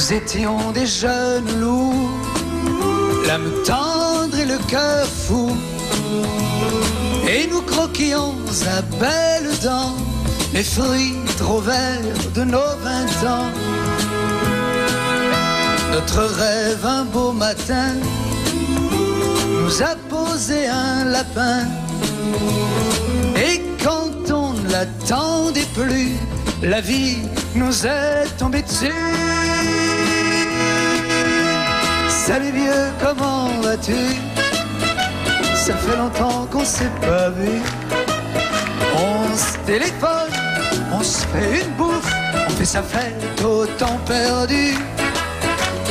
Nous étions des jeunes loups, l'âme tendre et le cœur fou, et nous croquions à belles dents les fruits trop verts de nos 20 ans. Notre rêve un beau matin nous a posé un lapin, et quand on ne l'attendait plus, la vie nous est tombée dessus. Salut vieux, comment vas-tu? Ça fait longtemps qu'on s'est pas vu. On se téléphone, on se fait une bouffe, on fait sa fête au temps perdu.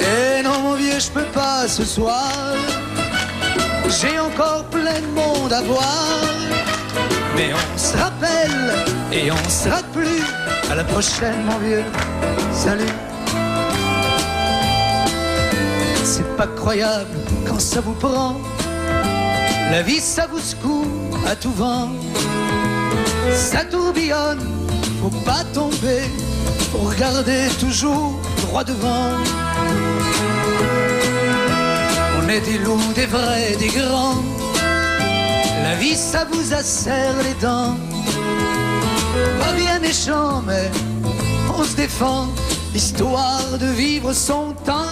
Et non mon vieux, je peux pas ce soir, j'ai encore plein de monde à voir. Mais on se rappelle et on se rate plus. À la prochaine mon vieux, salut. C'est pas croyable quand ça vous prend, la vie ça vous secoue à tout vent. Ça tourbillonne, faut pas tomber, faut regarder toujours droit devant. On est des loups, des vrais, des grands, la vie ça vous acère les dents. Pas bien méchant mais on se défend, histoire de vivre son temps.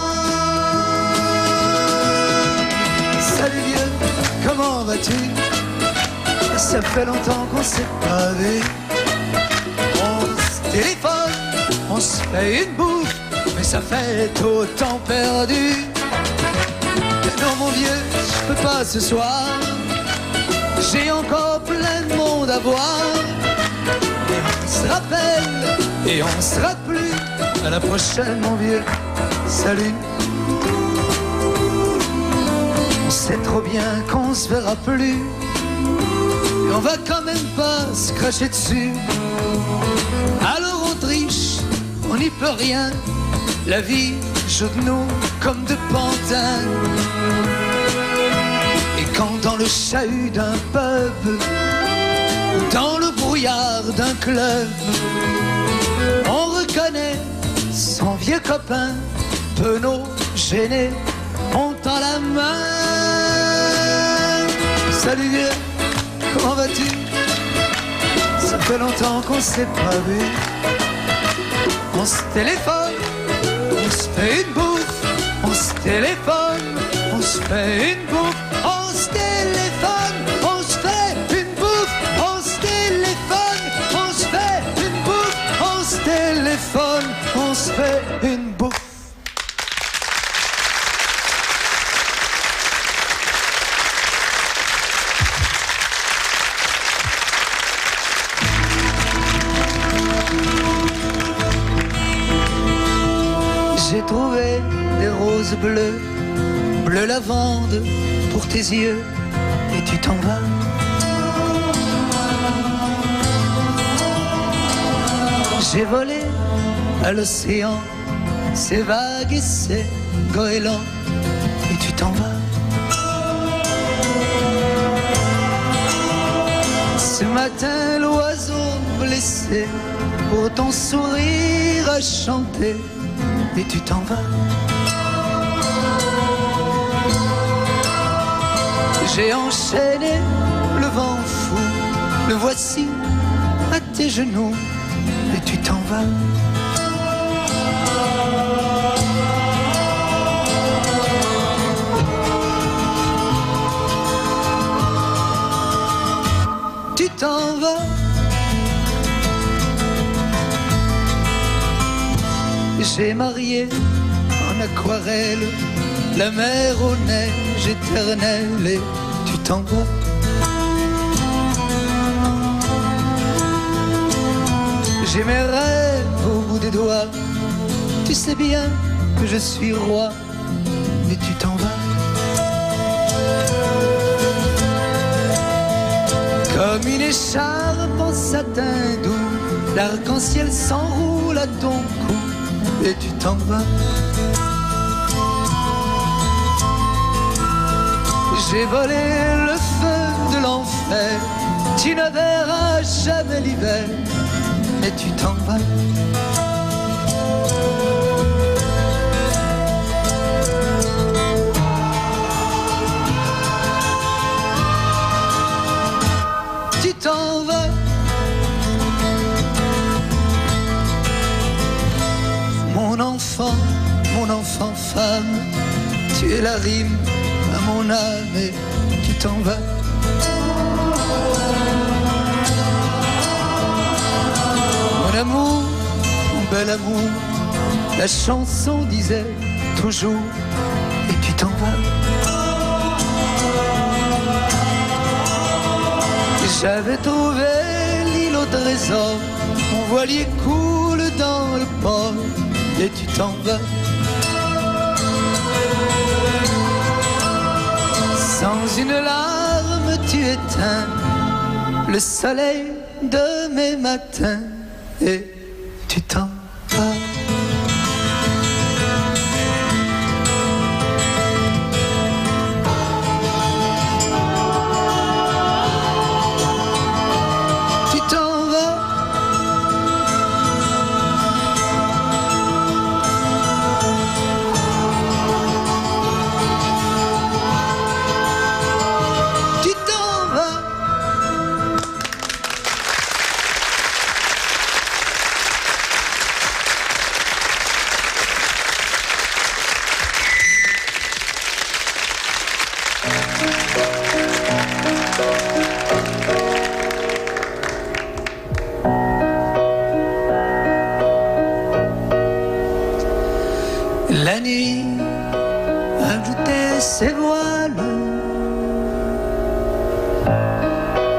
Salut vieux, comment vas-tu? Ça fait longtemps qu'on s'est pas vu. On se téléphone, on se fait une bouffe, mais ça fait au temps perdu. Non mon vieux, je peux pas ce soir, j'ai encore plein de monde à voir. Et on se rappelle et on se rate plus. À la prochaine mon vieux, salut. On sait trop bien qu'on se verra plus, et on va quand même pas se cracher dessus. Alors on triche, on n'y peut rien, la vie joue de nous comme de pantins. Et quand dans le chahut d'un pub, dans le brouillard d'un club, on reconnaît son vieux copain, penaud, gêné, on tend la main. Salut vieux, comment vas-tu? Ça fait longtemps qu'on s'est pas vu. On se téléphone, on se fait une bouffe, on se téléphone, on se fait une bouffe, on se téléphone, on se fait une bouffe, on se téléphone, on se fait une bouffe, on se téléphone, on se fait une bouffe. J'ai trouvé des roses bleues, bleu lavande pour tes yeux, et tu t'en vas. J'ai volé à l'océan, c'est vague et c'est goéland, et tu t'en vas. Ce matin l'oiseau blessé pour ton sourire a chanté, et tu t'en vas. J'ai enchaîné le vent fou, le voici à tes genoux, et tu t'en vas. Tu t'en vas. J'ai marié en aquarelle la mer aux neiges éternelles, et tu t'en vas. J'ai mes rêves au bout des doigts, tu sais bien que je suis roi, et tu t'en vas. Comme une écharpe en satin doux, l'arc-en-ciel s'enroule à ton cou, et tu t'en vas. J'ai volé le feu de l'enfer, tu ne verras jamais l'hiver, et tu t'en vas. rime à mon âme et tu t'en vas. Mon amour, mon bel amour, la chanson disait toujours et tu t'en vas. J'avais trouvé l'île au trésor, mon voilier coule dans le port et tu t'en vas. Sans une larme tu éteins le soleil de mes matins et tu t'en vas. Tu t'en vas. Tu t'en vas. La nuit ajoutait ses voiles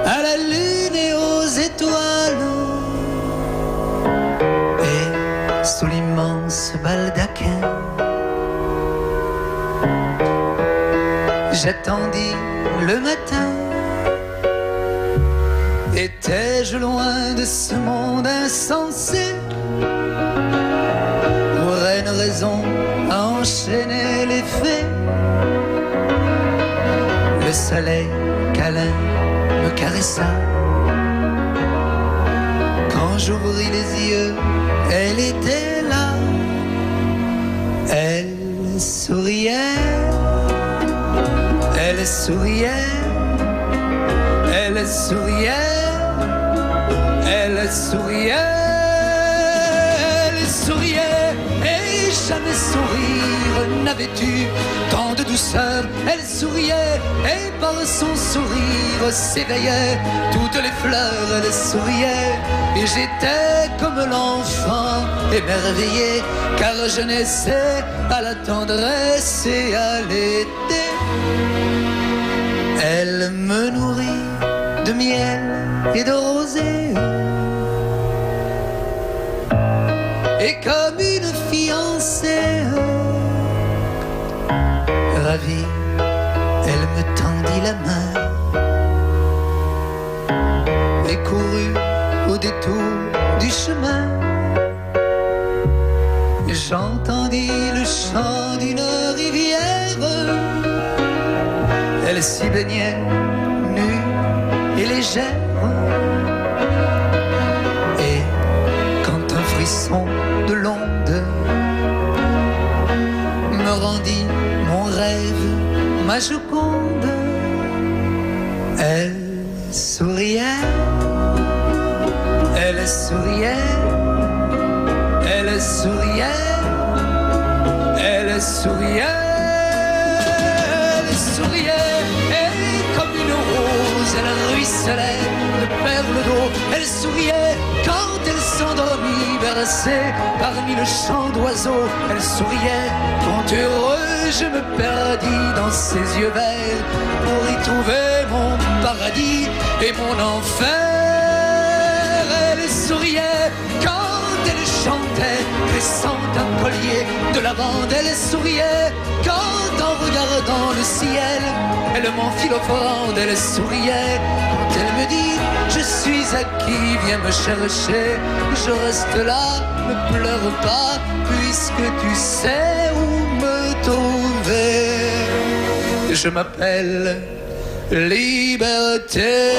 à la lune et aux étoiles, et sous l'immense baldaquin j'attendis le matin. Étais-je loin de ce monde insensé, aurais une raison à enchaîner les faits? Le soleil câlin me caressa. Quand j'ouvris les yeux, elle était là. Elle souriait, elle souriait, elle souriait, elle souriait. Et jamais sourire n'avait eu tant de douceur. Elle souriait et par son sourire s'éveillaient toutes les fleurs. Elle souriait et j'étais comme l'enfant émerveillé, car je naissais à la tendresse et à l'été. Elle me nourrit de miel et de rosée, et comme une fiancée ravie, elle me tendit la main et courut au détour du chemin. J'entendis le chant d'une rivière, elle s'y baignait nue et légère. Et quand un frisson de l'onde me rendit mon rêve, ma Joconde, elle souriait, elle souriait, elle souriait, elle souriait, elle souriait, et comme une rose, elle ruisselait de perles d'eau. Elle souriait quand elle s'endormit, bercée parmi le chant d'oiseaux. Elle souriait quand heureux je me perdis dans ses yeux verts pour y trouver mon paradis et mon enfer. Elle souriait quand elle chantait, pressant un collier de lavande. Elle souriait quand en regardant le ciel, elle m'enfile offrande. Elle souriait quand elle me dit: je suis acquis, viens me chercher. Je reste là, ne pleure pas, puisque tu sais où me trouver. Je m'appelle Liberté.